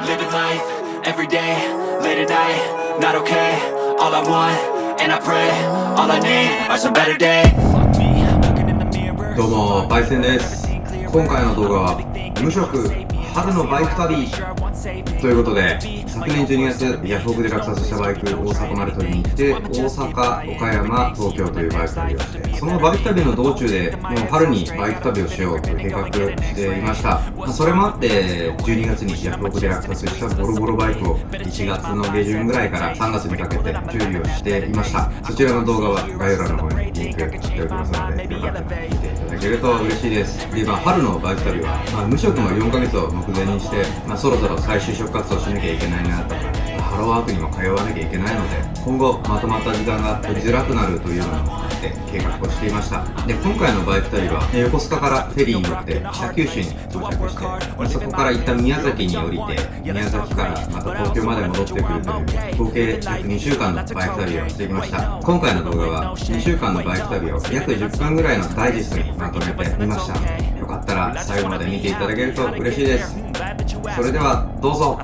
living life every day, late at night, not okay. All I want, and I pray, all I need are some better days. どうも、パイセンです。今回の動画は無職春のバイク旅ということで、昨年12月ヤフオクで落札したバイク大阪まで取りに行って、大阪、岡山、東京というバイク旅をして、そのバイク旅の道中でもう春にバイク旅をしようと計画していました。それもあって12月にヤフオクで落札したボロボロバイクを1月の下旬ぐらいから3月にかけて準備をしていました。そちらの動画は概要欄の方にリンクしておきますので、よかったら見ていただけると嬉しいです。で、春のバイク旅は、無職の4ヶ月を目前にして、そろそろ再就職活動しなきゃいけないなとか、ハローワークにも通わなきゃいけないので、今後まとまった時間が取りづらくなるというのもあって計画をしていました。で、今回のバイク旅は横須賀からフェリーに乗って北九州に到着して、そこから一旦宮崎に降りて、宮崎からまた東京まで戻ってくるという合計約2週間のバイク旅をしてきました。今回の動画は2週間のバイク旅を約10分ぐらいのダイジェストにまとめてみました。よかったら最後まで見ていただけると嬉しいです。それではどうぞ。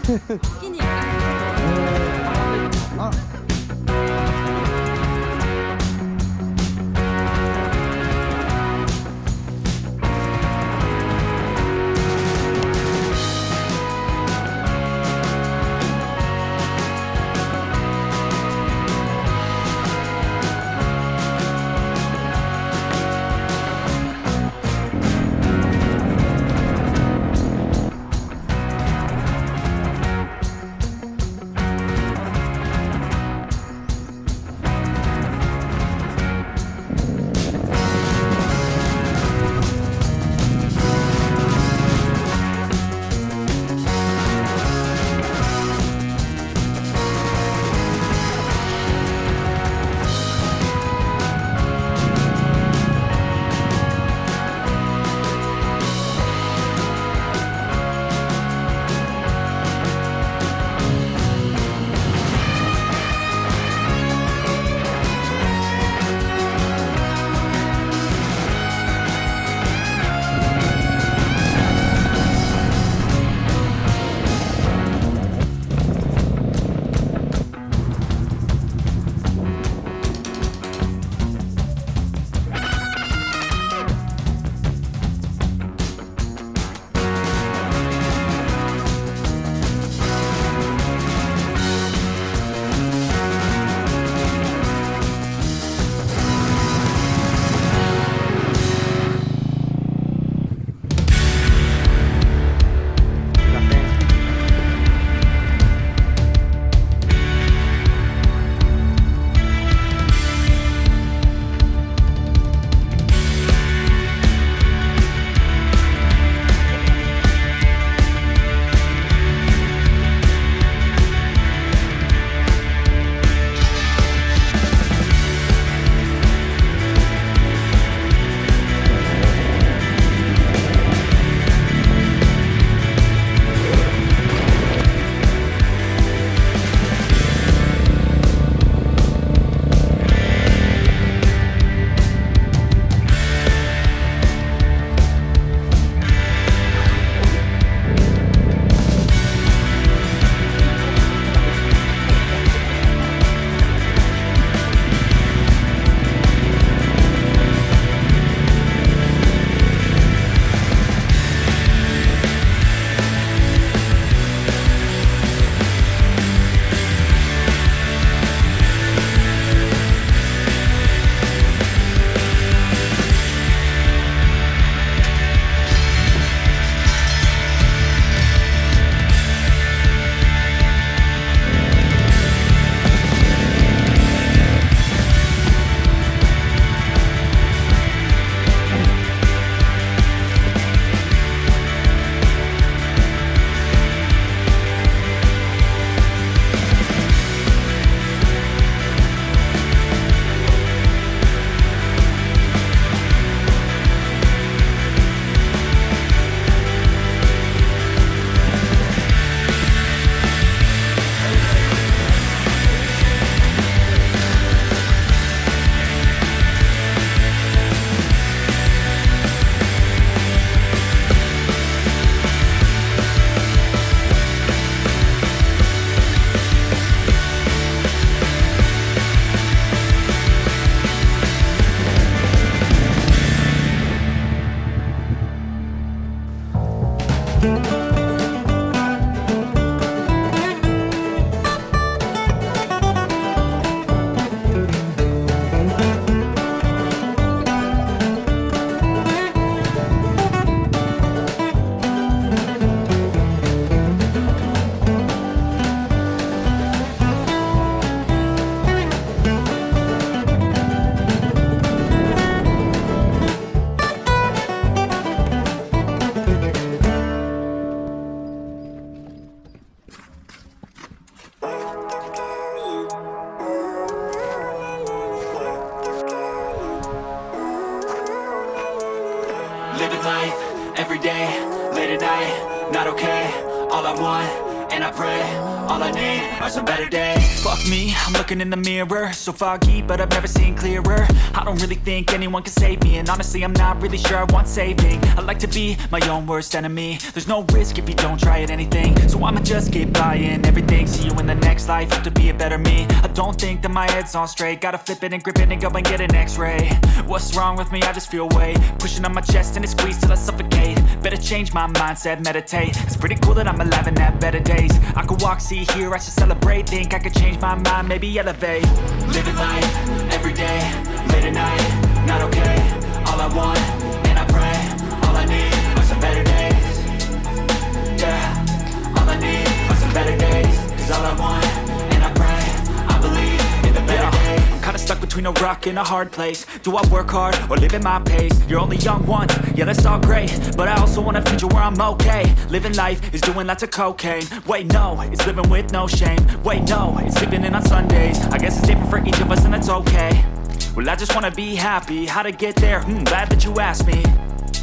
好きに Living life, every day, late at night, not okay. All I want, and I pray, all I need are some better days. Fuck me, I'm looking in the mirror, so foggy, but I've never seen clearer. I don't really think anyone can save me, and honestly I'm not really sure I want saving. I like to be my own worst enemy. There's no risk if you don't try at anything, so I'ma just keep buying everything. See you in the next life, have to be a better me. I don't think that my head's on straight, gotta flip it and grip it and go and get an x-ray. What's wrong with me? I just feel weight pushing on my chest and it squeezes till I suffocate. Better change my mindset, meditate. It's pretty cool that I'm alive and have better days. I could walk, see, hear, I should celebrate. Think I could change my mind, maybe elevate. Living life, every day, late at night, not okay. All I want, and I pray, all I need are some better days. Yeah, all I need are some better days. Cause all I want, and I pray, I believe in the better days. I'm kinda stuck between a rock and a hard place. Do I work hard or live at my pace? You're only young once, yeah that's all great, but I also want a future where I'm okay. Living life is doing lots of cocaine. Wait no, it's living with no shame. Wait no, it's sleeping in on Sundays. I guess it's different for each of us and that's okay. Well I just wanna be happy, how to get there? Glad that you asked me.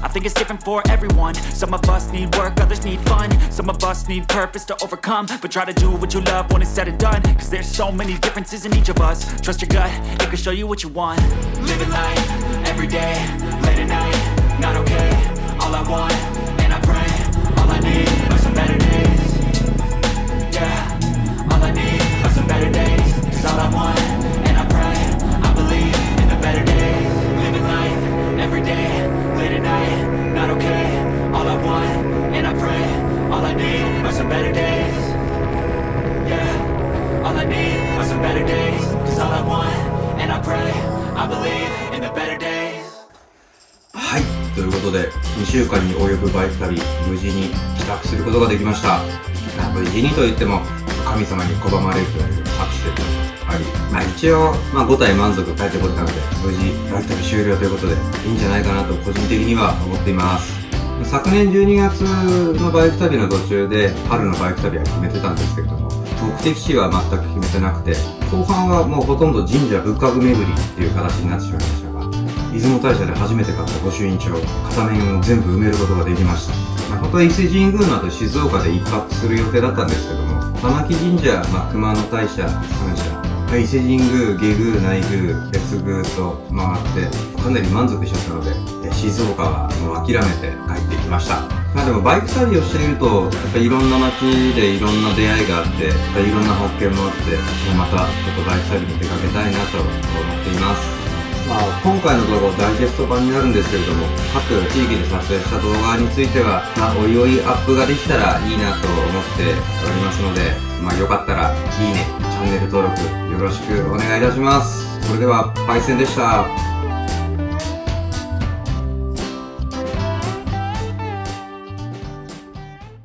I think it's different for everyone. Some of us need work, others need fun. Some of us need purpose to overcome. But try to do what you love when it's said and done. Cause there's so many differences in each of us. Trust your gut, it can show you what you want. Living life, every day, late at night, not okay. All I want, and I pray, all I need are some better days. Yeah, all I need are some better days. Cause all I want, and I pray, I believe in the better days. Living life, every day, late at night, not okay. All I want, and I pray, all I need are some better days. Yeah, all I need are some better days. Cause all I want, and I pray, I believe in the better days. はい、ということで2週間に及ぶバイク旅、無事に帰宅することができました。無事にと言っても神様に拒まれるというアクシデントがあり、一応5体満足帰ってこれたので無事バイク旅終了ということでいいんじゃないかなと個人的には思っています。昨年12月のバイク旅の途中で春のバイク旅は決めてたんですけれども、目的地は全く決めてなくて、後半はもうほとんど神社仏閣巡りっていう形になってしまいましたが、出雲大社で初めて買った御朱印帳片面を全部埋めることができました。本当は伊勢神宮など静岡で一泊する予定だったんですけども、玉木神社、熊野大社3社、伊勢神宮、下宮、内宮、別宮と回ってかなり満足しちゃったので、静岡はもう諦めて帰ってきました。でもバイク旅をしているとやっぱりいろんな街でいろんな出会いがあって、いろんな発見もあって、またちょっとバイク旅に出かけたいなと思っています。今回の動画はダイジェスト版になるんですけれども、各地域で撮影した動画については、おいおいアップができたらいいなと思っておりますので、よかったらいいね、チャンネル登録よろしくお願いいたします。それではパイセンでした。